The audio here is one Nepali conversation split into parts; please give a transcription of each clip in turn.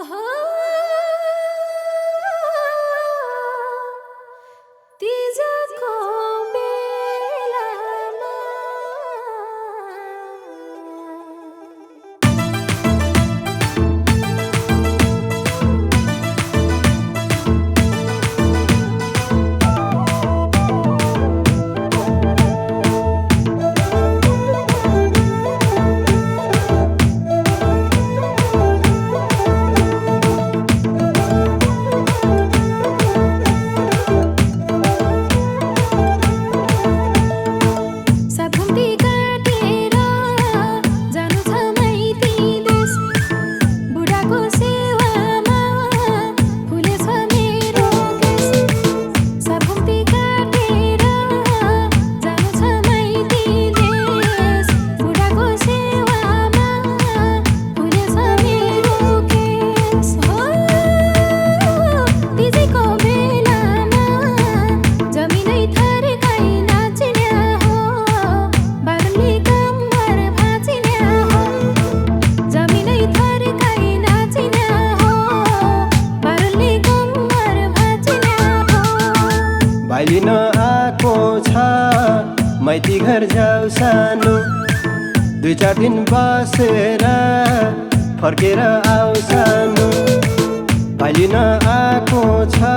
हो तिजको बेलामा लिन आएको छ माइती घर जाऊ सानो 2-4 दिन बसेर फर्केर आऊ सानो लिन आएको छ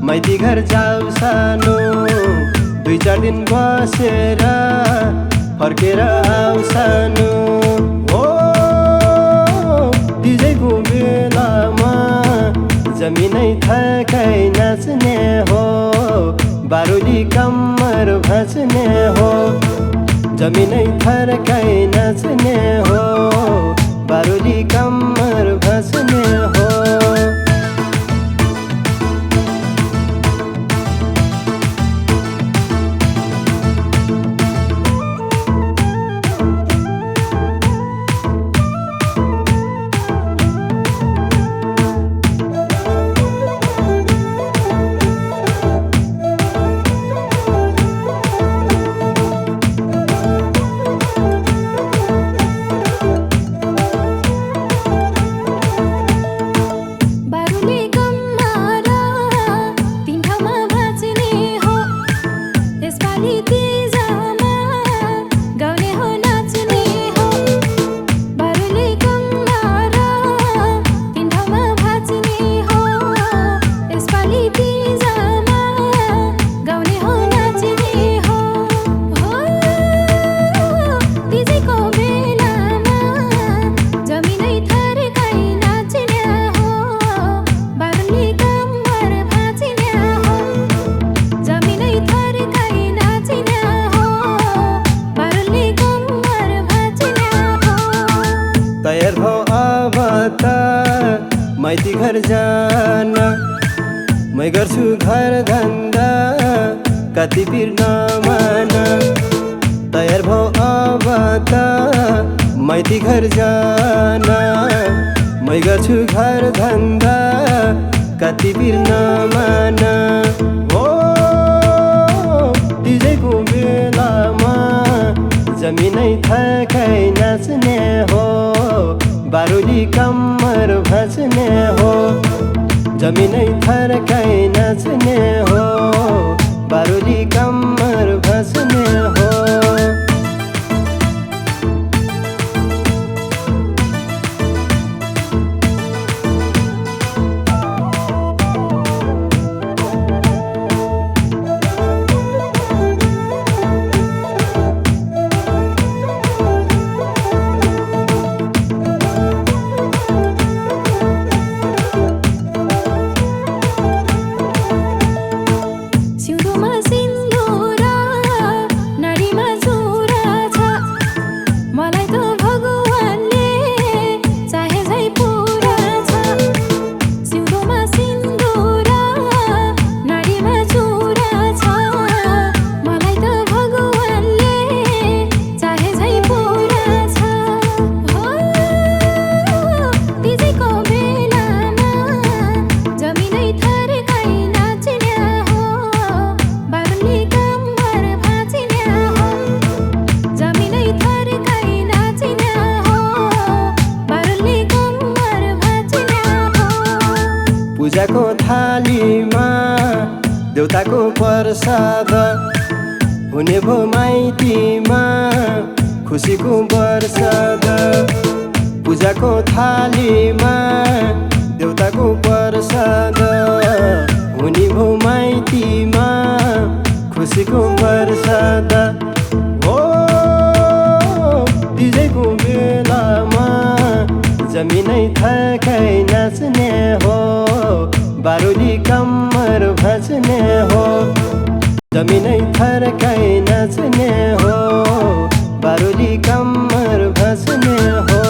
माइती घर जाऊ सानो 2-4 दिन बसेर फर्केर आऊ सानो हो डिजेको बेलामा जमिनै थकाइ नाच्ने हो बारुली कम्मर भाँच्ने हो जमिनै थर्काइ नाच्ने हो बारुली कम्मर भाँच्ने हो तयार भो अब त माइती घर जान मै गर्छु घर धन्दा कति पिर नमान तयार भो अब त माइती घर जान मै गर्छु घर धन्दा कति पिर नमान हो डिजेको बेलामा जमिनै थकाइ नाच्ने हो बारुली कम्मर भाँच्ने हो जमिनै थर्काइ नाच्ने हो बारुली कम्मर भाँच्ने हो सिउँदोमा सिन्दुर पूजाको थालीमा देउताको प्रसाद हुने भो माइतीमा खुसीको वर्षद पूजाको थालीमा देउताको प्रसाद हुने भो माइतीमा खुसीको वर्षद हो डिजेको बेलामा जमिनै थकाइ नाच्ने हो बारुली कम्मर भाँच्ने हो जमिनै थकाइ नाच्ने हो बारुली कम्मर भाँच्ने हो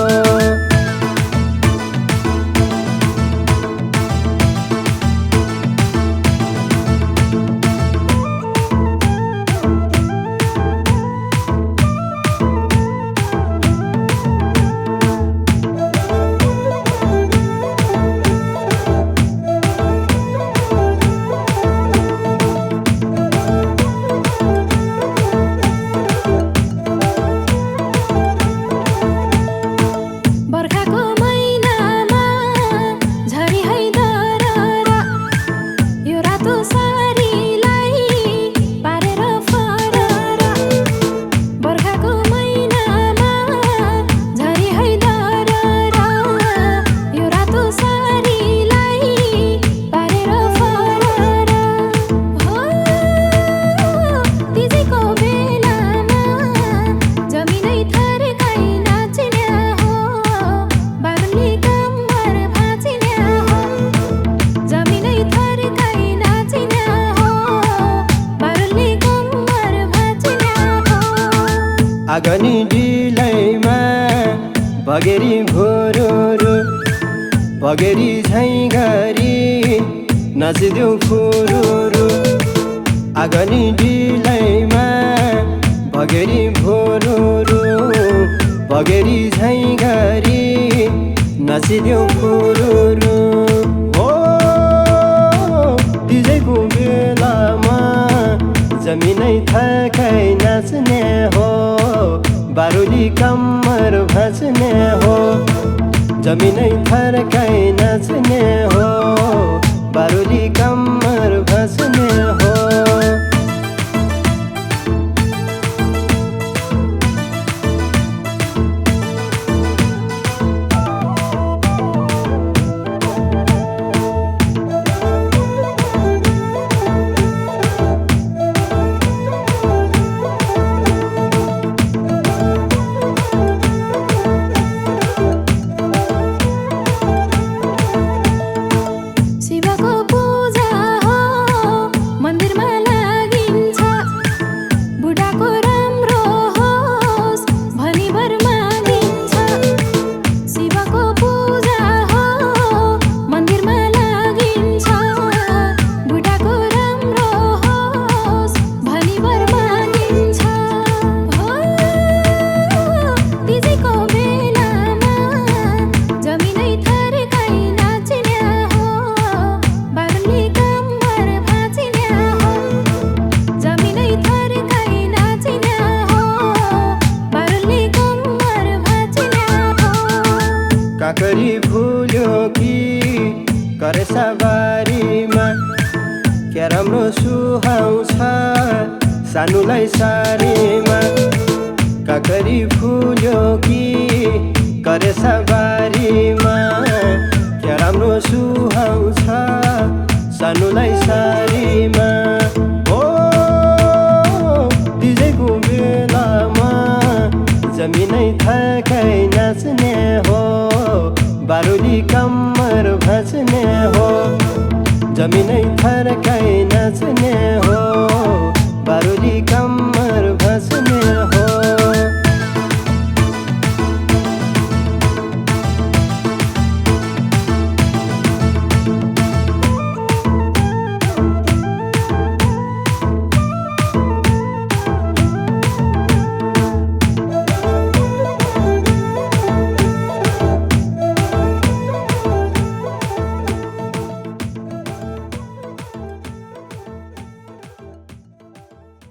आगनी डिलैमा भगेरी भोरोरो भगेरी झैँ गरी नाचिदेऊ फुरुरु आगनी डिलैमा भगेरी भोरोरो भगेरी झैँ गरी नाचिदेऊ फुरुरु हो डिजेको बेलामा जमिनै थकाइ नाच्ने हो बारुली कम्मर भाँच्ने हो जमिनै थकाइ नाच्ने हो बारुली कम्मर भाँच्ने हो काकरी फुल्यो कि करेसा बारीमा क्या राम्रो सुहाउँछ सानुलाई सारीमा काकरी फुल्यो कि करेसा बारीमा क्या राम्रो सुहाउँछ सानुलाई सारीमा हो डिजेको बेलामा जमिनै थकाइ नाच्ने हो बारुली कम्मर भाँच्ने हो जमिनै थकाइ नाच्ने हो